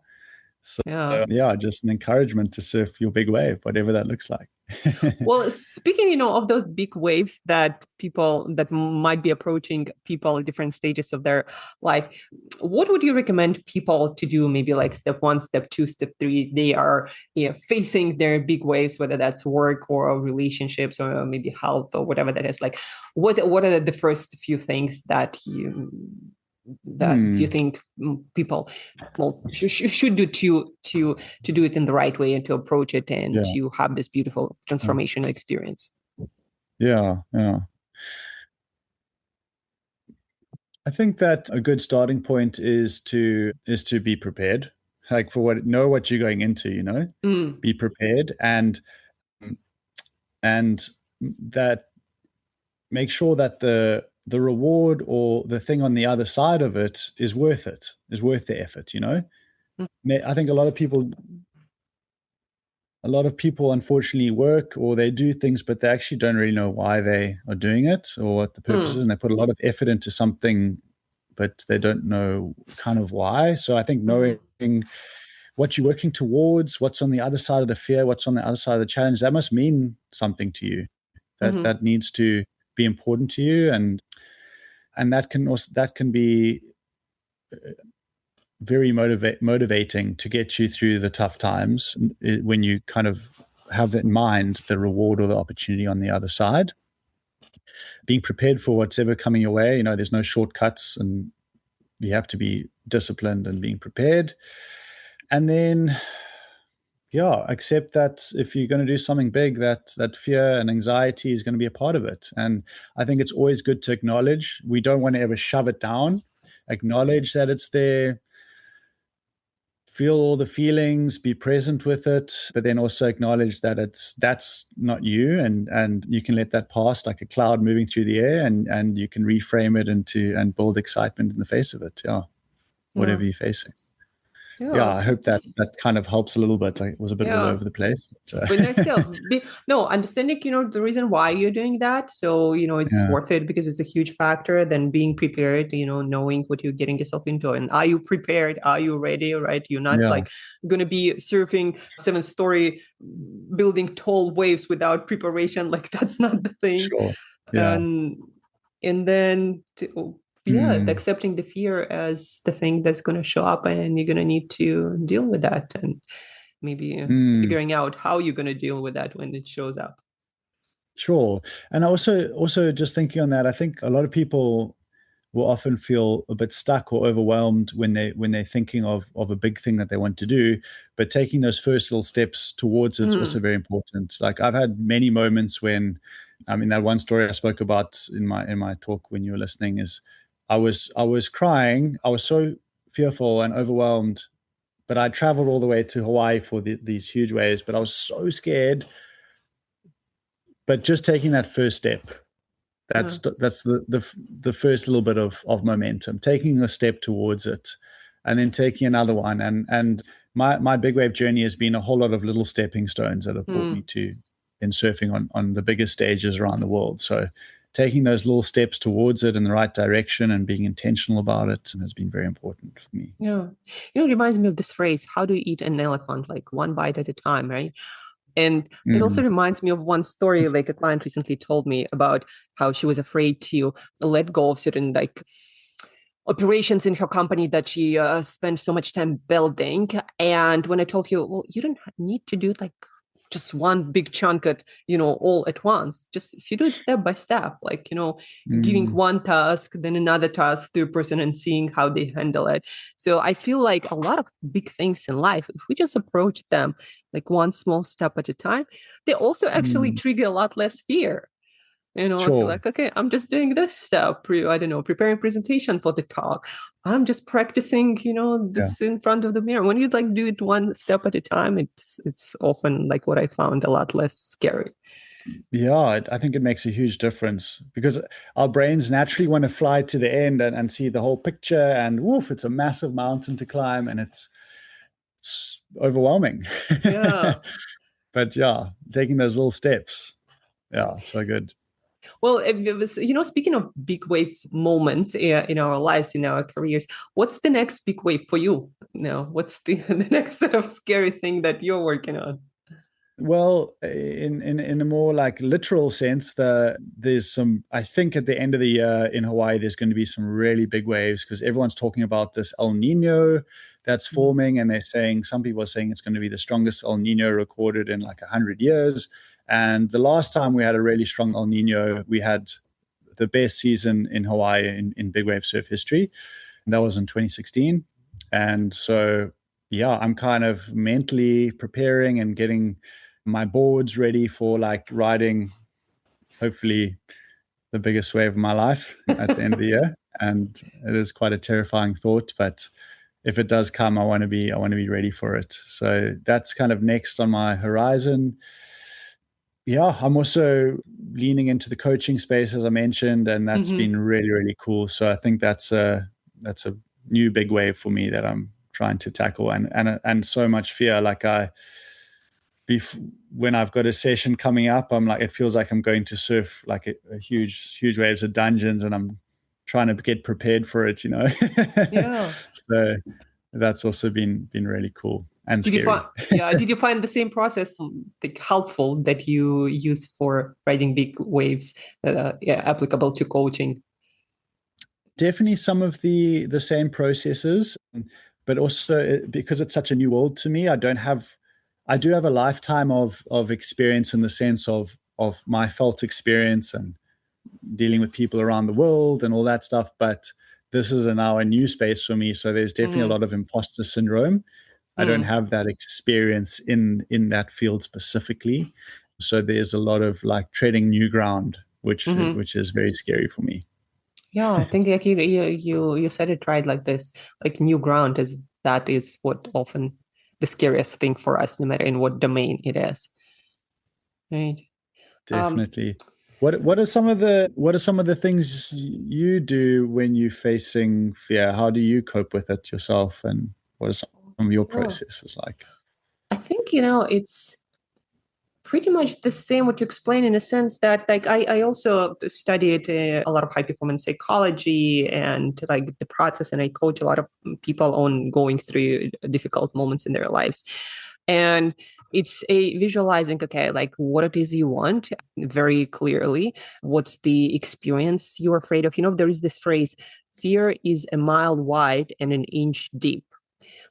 So Yeah. yeah, just an encouragement to surf your big wave, whatever that looks like. Well, speaking, of those big waves that people that might be approaching people at different stages of their life, what would you recommend people to do? Maybe like step one, step two, step three. They are, facing their big waves, whether that's work or relationships or maybe health or whatever that is. Like, what are the first few things that you Hmm. think people should do to do it in the right way and to approach it and Yeah. to have this beautiful Yeah. transformational experience? Yeah. Yeah. I think that a good starting point is to be prepared. Like, know what you're going into, Mm, be prepared, and that make sure that the reward or the thing on the other side of it is worth it, is worth the effort. mm, I think a lot of people unfortunately work or they do things, but they actually don't really know why they are doing it or what the purpose is, mm, and they put a lot of effort into something, but they don't know kind of why. So I think mhm, knowing what you're working towards, what's on the other side of the fear, what's on the other side of the challenge, that must mean something to you. That mhm, that needs to be important to you, and that can be very motivating to get you through the tough times when you kind of have in mind the reward or the opportunity on the other side. Being prepared for whatever coming your way. There's no shortcuts, and you have to be disciplined and being prepared. And then, yeah, accept that if you're going to do something big, that fear and anxiety is going to be a part of it. And I think it's always good to acknowledge. We don't want to ever shove it down. Acknowledge that it's there, feel all the feelings, be present with it, but then also acknowledge that that's not you, and you can let that pass like a cloud moving through the air, and you can reframe it into and build excitement in the face of it. Yeah, yeah, whatever you're facing. Yeah, yeah, I hope that kind of helps a little bit. I was a bit all yeah. over the place, But no, still, no, understanding, the reason why you're doing that. So, it's yeah, worth it because it's a huge factor. Then being prepared, knowing what you're getting yourself into. And are you prepared? Are you ready? Right? You're not yeah, like going to be surfing 7-story building tall waves without preparation. Like, that's not the thing. sure, yeah, And, and then, yeah, mm, accepting the fear as the thing that's going to show up and you're going to need to deal with that. And maybe mm, figuring out how you're going to deal with that when it shows up. sure. And also just thinking on that, I think a lot of people will often feel a bit stuck or overwhelmed when they're thinking of a big thing that they want to do, but taking those first little steps towards it's also Mm, very important. Like, I've had many moments when, I mean, that one story I spoke about in my talk when you were listening is, I was crying, I was so fearful and overwhelmed, but I traveled all the way to Hawaii for these huge waves, but I was so scared. But just taking that first step, that's mm, that's the first little bit of momentum, taking a step towards it, and then taking another one. And my big wave journey has been a whole lot of little stepping stones that have brought me mm, to in surfing on the biggest stages around the world. So taking those little steps towards it in the right direction and being intentional about it has been very important for me. Yeah. It reminds me of this phrase, how do you eat an elephant? Like one bite at a time, right? And it also Mm, reminds me of one story, like a client recently told me about how she was afraid to let go of certain like operations in her company that she spent so much time building. And when I told her, well, you don't need to do like just one big chunk at, all at once. Just if you do it step by step, like, giving mm, one task, then another task to a person and seeing how they handle it. So I feel like a lot of big things in life, if we just approach them like one small step at a time, they also actually mm. trigger a lot less fear. I feel Sure. like, okay, I'm just doing this step, I don't know, preparing presentation for the talk. I'm just practicing, Yeah. this in front of the mirror. When you like do it one step at a time, it's often like what I found a lot less scary. Yeah, I think it makes a huge difference because our brains naturally want to fly to the end and see the whole picture. And woof, it's a massive mountain to climb and it's overwhelming. Yeah. But yeah, taking those little steps. Yeah, so good. Well, it was, speaking of big waves moments in our lives, in our careers, what's the next big wave for you? What's the next sort of scary thing that you're working on? Well, in a more like literal sense, there's some. I think at the end of the year in Hawaii, there's going to be some really big waves because everyone's talking about this El Nino that's Mm, forming, and they're saying some people are saying it's going to be the strongest El Nino recorded in like 100 years. And the last time we had a really strong El Nino, we had the best season in Hawaii in big wave surf history. And that was in 2016. And so, yeah, I'm kind of mentally preparing and getting my boards ready for like riding, hopefully, the biggest wave of my life at the end of the year. And it is quite a terrifying thought, but if it does come, I want to be ready for it. So that's kind of next on my horizon. Yeah, I'm also leaning into the coaching space as I mentioned, and that's been mhm. really, really cool. So I think that's a new big wave for me that I'm trying to tackle, and so much fear. Like when I've got a session coming up, I'm like, it feels like I'm going to surf like a huge, huge waves of dungeons, and I'm trying to get prepared for it. Yeah. So that's also been really cool and Did you find, scary. yeah, did you find the same process like helpful that you use for riding big waves, yeah, applicable to coaching? Definitely some of the same processes, but also because it's such a new world to me, I do have a lifetime of experience in the sense of my felt experience and dealing with people around the world and all that stuff. But this is now a new space for me, so there's definitely a Mm, lot of imposter syndrome. I don't mm, have that experience in that field specifically, so there's a lot of like treading new ground, which hmm. which is very scary for me. Yeah, I think like you said it right, like this, like new ground is what often the scariest thing for us, no matter in what domain it is, right? Um, Definitely. What are some of the things you do when you're facing fear? How do you cope with it yourself, and what are some of your oh, processes like? I think it's pretty much the same what you explain in a sense that like I also studied a lot of high performance psychology and like the process, and I coach a lot of people on going through difficult moments in their lives. And it's a visualizing, okay, like what it is you want very clearly, what's the experience you're afraid of. There is this phrase, fear is a mile wide and an inch deep.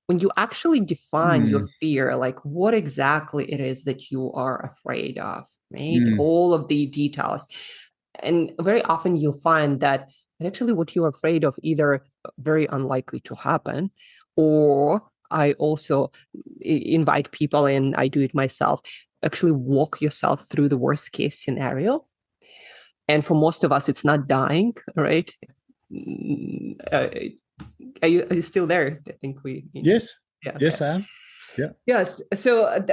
When you actually define your Mm, fear, like what exactly it is that you are afraid of, right? mm, All of the details. And very often you'll find that actually what you're afraid of either very unlikely to happen, or I also invite people, and I do it myself, actually walk yourself through the worst case scenario. And for most of us, it's not dying, right? Are you still there? I think yes, yeah, okay. yes, I am. Yeah. Yes. So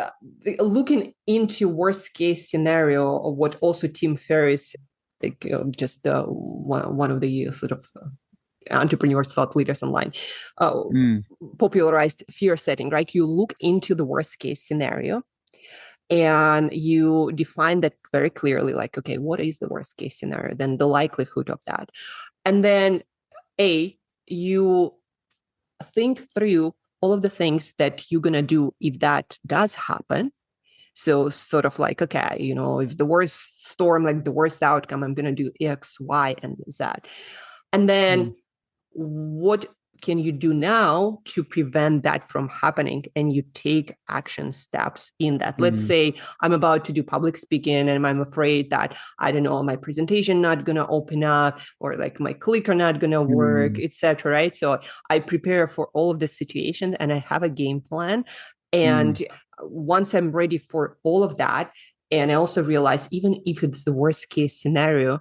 looking into worst case scenario, of what also Tim Ferriss, like just one of the sort of entrepreneurs, thought leaders online, uh, Mm, popularized fear setting. Right? You look into the worst case scenario, and you define that very clearly, like, okay, what is the worst case scenario? Then the likelihood of that. And then you think through all of the things that you're going to do if that does happen. So sort of like, okay, if the worst storm, like the worst outcome, I'm going to do X, Y, and Z. And then what can you do now to prevent that from happening? And you take action steps in that. Let's say I'm about to do public speaking and I'm afraid that, I don't know, my presentation not going to open up, or like my clicker not going to work, etc. Right? So I prepare for all of the situations and I have a game plan. And once I'm ready for all of that, and I also realize, even if it's the worst case scenario,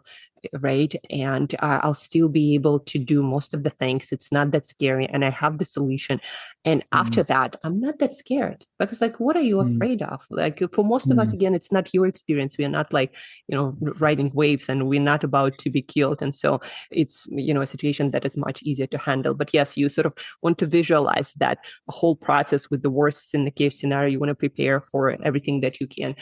right, and I'll still be able to do most of the things. It's not that scary, and I have the solution. And after that, I'm not that scared, because, like, what are you afraid of? Like, for most of us, again, it's not your experience. We are not like, riding waves, and we're not about to be killed. And so it's, a situation that is much easier to handle. But yes, you sort of want to visualize that whole process with the worst in the case scenario. You want to prepare for everything that you can.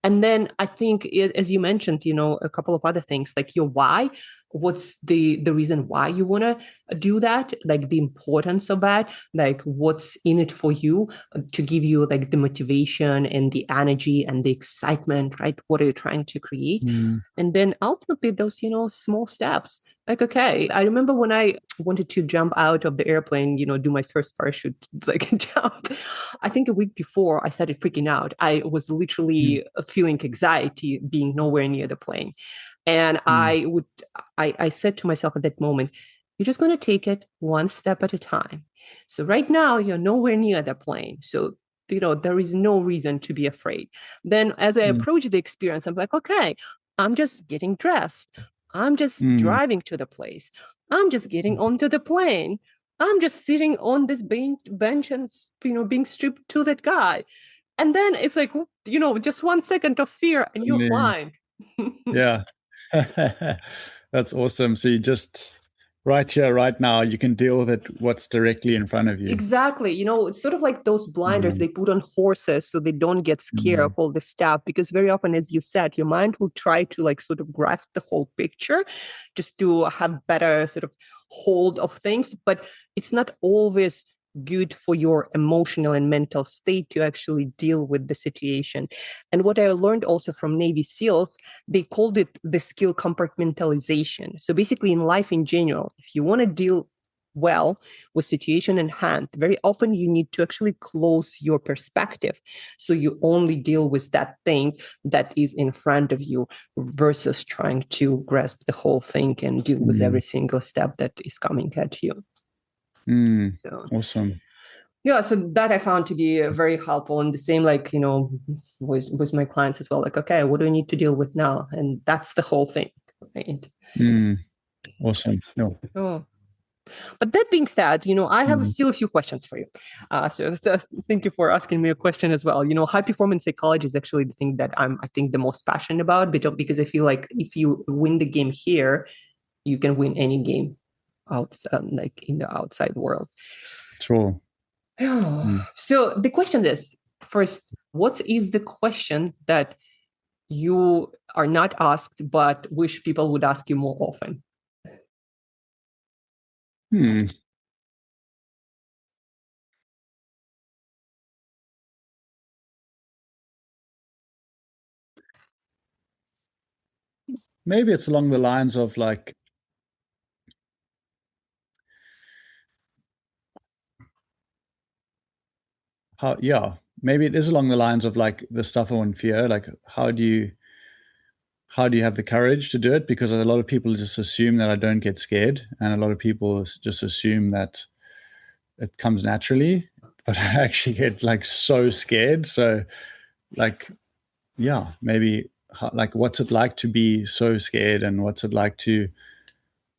And then I think, as you mentioned, a couple of other things, like your why. What's the reason why you want to do that? Like the importance of that, like what's in it for you, to give you like the motivation and the energy and the excitement, right? What are you trying to create? And then ultimately those, small steps. Like, okay, I remember when I wanted to jump out of the airplane, do my first parachute, like jump. I think a week before I started freaking out. I was literally feeling anxiety being nowhere near the plane. And I said to myself at that moment, you're just going to take it one step at a time. So right now you're nowhere near the plane. So, there is no reason to be afraid. Then as I approach the experience, I'm like, okay, I'm just getting dressed. I'm just driving to the place. I'm just getting onto the plane. I'm just sitting on this bench and, being stripped to that guy. And then it's like, just 1 second of fear and you're flying. Yeah. That's awesome. So you just right here, right now, you can deal with it, what's directly in front of you. Exactly. It's sort of like those blinders they put on horses so they don't get scared of all the stuff. Because very often, as you said, your mind will try to like sort of grasp the whole picture just to have better sort of hold of things. But it's not always good for your emotional and mental state to actually deal with the situation. And what I learned also from Navy SEALs, they called it the skill compartmentalization. So basically in life in general, if you want to deal well with situation in hand, very often you need to actually close your perspective. So you only deal with that thing that is in front of you versus trying to grasp the whole thing and deal with every single step that is coming at you. So Awesome. Yeah, so that I found to be very helpful. And the same, like, with my clients as well. Like, okay, what do I need to deal with now? And that's the whole thing, right? Awesome. No. Oh. But that being said, I have still a few questions for you. So thank you for asking me a question as well. High performance psychology is actually the thing that I think, the most passionate about, because I feel like if you win the game here, you can win any game like in the outside world. True. So the question is, first, what is the question that you are not asked but wish people would ask you more often? Maybe it's along the lines of like, maybe it is along the lines of like the stuff on fear. Like, how do you have the courage to do it? Because a lot of people just assume that I don't get scared, and a lot of people just assume that it comes naturally, but I actually get like so scared. So like, maybe like, what's it like to be so scared, and what's it like to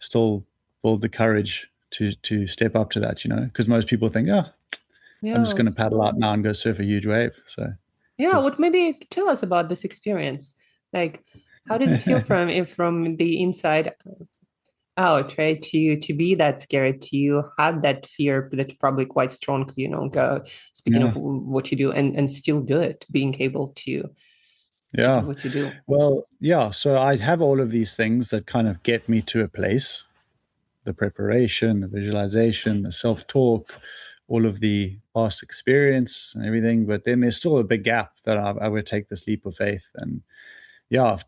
still build the courage to step up to that, because most people think, I'm just going to paddle out now and go surf a huge wave. So what maybe tell us about this experience? Like, how does it feel from the inside? Oh, try to be that scared, to have that fear that's probably quite strong, go, speaking of Yeah. what you do, and still do it, being able to do Yeah. what you do. Well, yeah. So I have all of these things that kind of get me to a place: the preparation, the visualization, the self talk, all of the past experience and everything. But then there's still a big gap that I would take this leap of faith. And yeah,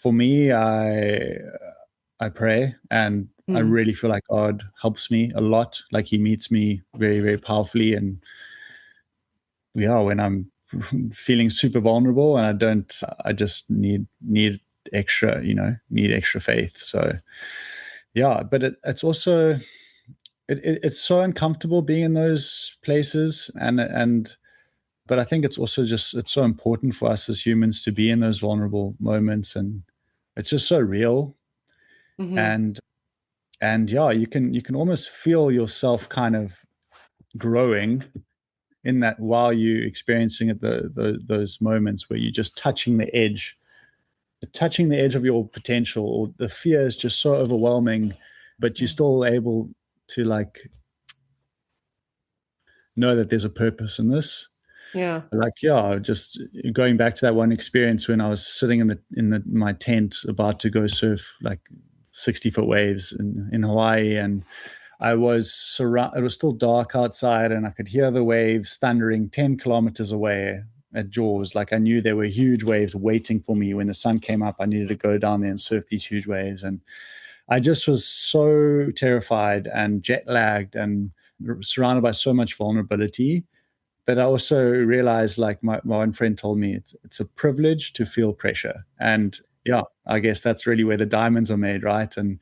for me, I pray, and I Mm, really feel like God helps me a lot. Like He meets me very, very powerfully. And yeah, when I'm feeling super vulnerable and I just need extra, need extra faith. So yeah, but it's also it's so uncomfortable being in those places, and but I think it's also just it's so important for us as humans to be in those vulnerable moments, and it's just so real. hmm. And yeah, you can almost feel yourself kind of growing in that while you experiencing it, those moments where you're just touching the edge of your potential, or the fear is just so overwhelming, but you're Yeah, still able to like know that there's a purpose in this. yeah, Like, yeah, just going back to that one experience when I was sitting in my tent about to go surf like 60-foot waves in Hawaii, and it was still dark outside, and I could hear the waves thundering 10 kilometers away at Jaws. Like, I knew there were huge waves waiting for me. When the sun came up, I needed to go down there and surf these huge waves. And I just was so terrified and jet lagged and surrounded by so much vulnerability. But I also realized, like my one friend told me, it's a privilege to feel pressure. And yeah, I guess that's really where the diamonds are made, right? And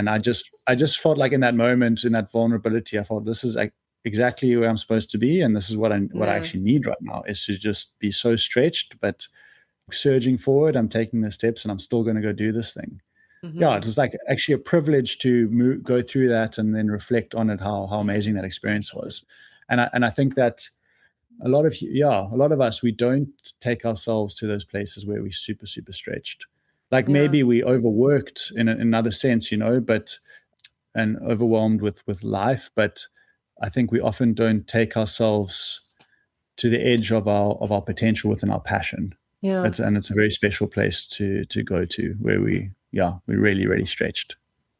I just felt like in that moment, in that vulnerability, I thought this is like exactly where I'm supposed to be, and this is what I yeah. actually need right now, is to just be so stretched, but surging forward. I'm taking the steps, and I'm still going to go do this thing. Yeah, it Hmm. was like actually a privilege to go through that and then reflect on it, how amazing that experience was. And I think that a lot of us, we don't take ourselves to those places where we're super super stretched. Like Yeah, maybe we overworked in another sense, but and overwhelmed with life, but I think we often don't take ourselves to the edge of our potential within our passion. yeah. It's a very special place to go to, where we're really really stretched.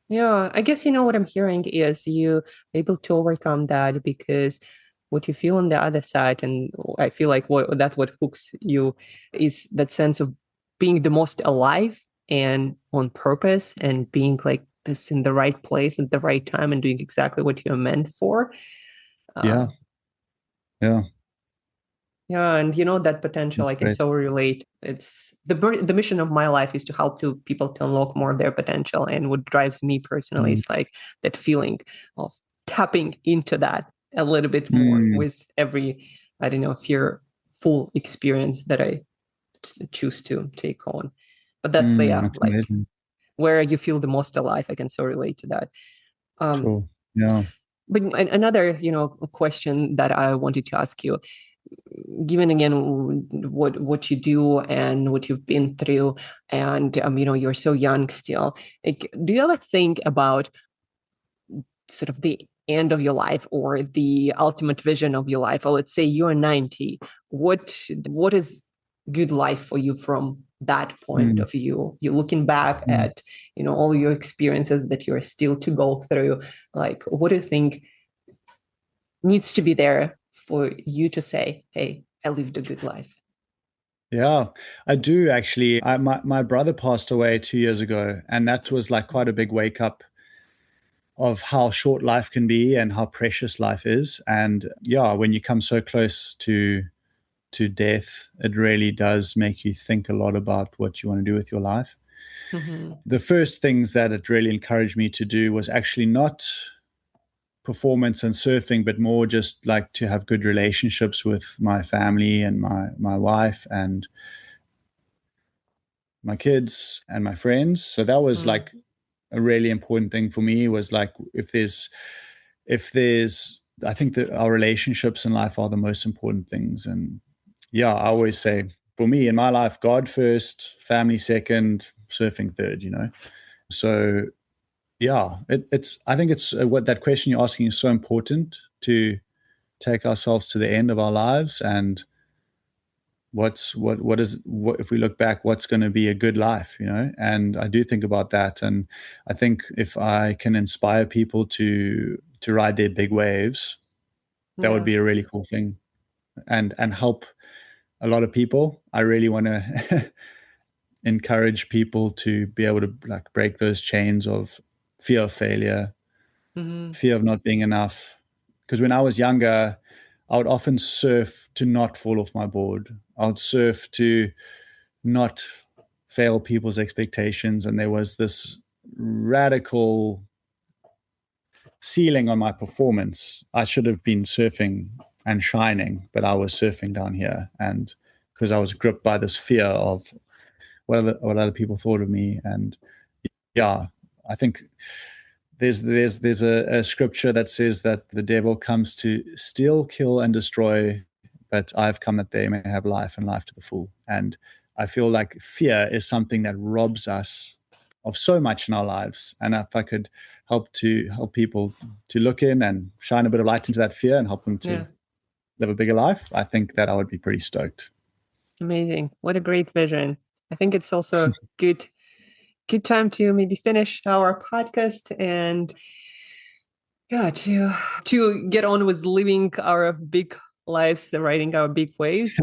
Yeah, I guess what I'm hearing is you able to overcome that because what you feel on the other side, and I feel like what hooks you is that sense of being the most alive and on purpose and being like this in the right place at the right time and doing exactly what you're meant for. Uh, Yeah, yeah, yeah, and that potential that's I can great. so relate. It's the mission of my life is to help people to unlock more of their potential. And what drives me personally Mm, is like that feeling of tapping into that a little bit more mm, with every, I don't know, fearful experience that I choose to take on. But that's that's like amazing. where you feel the most alive. I can so relate to that. Um, Cool. Yeah. but another, question that I wanted to ask you, given again what you do and what you've been through, and you're so young still, like, do you ever think about sort of the end of your life or the ultimate vision of your life? Or let's say you're 90, what is good life for you from that point Mm, of view? You're looking back mm. at all your experiences that you're still to go through. Like, what do you think needs to be there for you to say, hey, I lived a good life? Yeah, I do actually. My brother passed away 2 years ago, and that was like quite a big wake up of how short life can be and how precious life is. And yeah, when you come so close to death, it really does make you think a lot about what you want to do with your life. Mm-hmm. The first things that it really encouraged me to do was actually not performance and surfing, but more just like to have good relationships with my family and my wife and my kids and my friends. So that was Mm. like a really important thing for me, was like if there's I think that our relationships in life are the most important things. And yeah, I always say, for me in my life, God first, family second, surfing third. So Yeah, I think it's what that question you're asking is so important to take ourselves to the end of our lives, and what if we look back, what's going to be a good life, and I do think about that. And I think if I can inspire people to ride their big waves, that would Yeah. be a really cool thing, and help a lot of people. I really want to encourage people to be able to like break those chains of fear of failure, Hmm. fear of not being enough. Because when I was younger, I would often surf to not fall off my board. I would surf to not fail people's expectations. And there was this radical ceiling on my performance. I should have been surfing and shining, but I was surfing down here. And because I was gripped by this fear of what other people thought of me. And yeah, I think there's a scripture that says that the devil comes to steal, kill, and destroy, but I've come that they may have life and life to the full. And I feel like fear is something that robs us of so much in our lives. And if I could help people to look in and shine a bit of light into that fear and help them to Yeah. live a bigger life, I think that I would be pretty stoked. Amazing. What a great vision. I think it's also a good time to maybe finish our podcast and yeah, to get on with living our big lives, riding our big waves.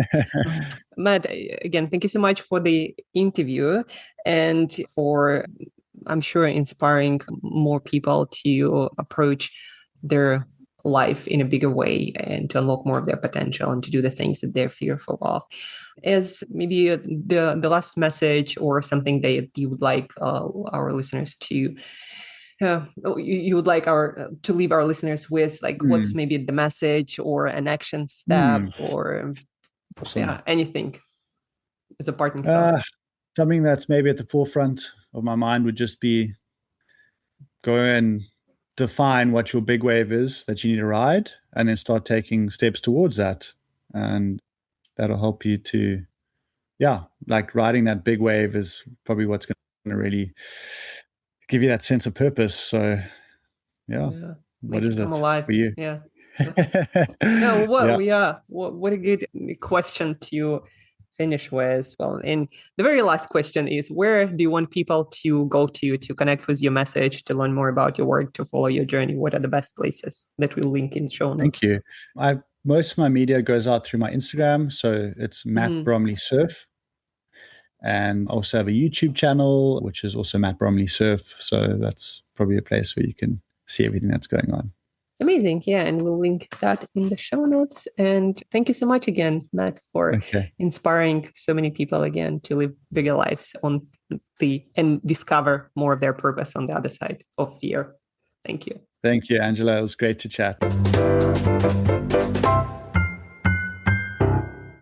Matt, again, thank you so much for the interview and for, I'm sure, inspiring more people to approach their life in a bigger way and to unlock more of their potential and to do the things that they're fearful of. As maybe the last message or something that you would like our listeners to you would like our to leave our listeners with, like what's Mm, maybe the message or an action step mm, or awesome. anything as a parting thought. Uh, Something that's maybe at the forefront of my mind would just be go and define what your big wave is that you need to ride, and then start taking steps towards that. And that'll help you to, yeah, like riding that big wave is probably what's going to really give you that sense of purpose. So, yeah, Yeah, what make you is come it alive. for you? Yeah. No, Yeah, what a good question to finish with. Well, and the very last question is, where do you want people to go to connect with your message, to learn more about your work, to follow your journey? What are the best places that we'll link in show thank notes? you. I Most of my media goes out through my Instagram, so it's Matt Hmm. Bromley Surf. And I also have a YouTube channel, which is also Matt Bromley Surf. So that's probably a place where you can see everything that's going on. Amazing. Yeah, and we'll link that in the show notes. And thank you so much again, Matt, for Okay. inspiring so many people again to live bigger lives and discover more of their purpose on the other side of fear. Thank you. Thank you, Angela. It was great to chat.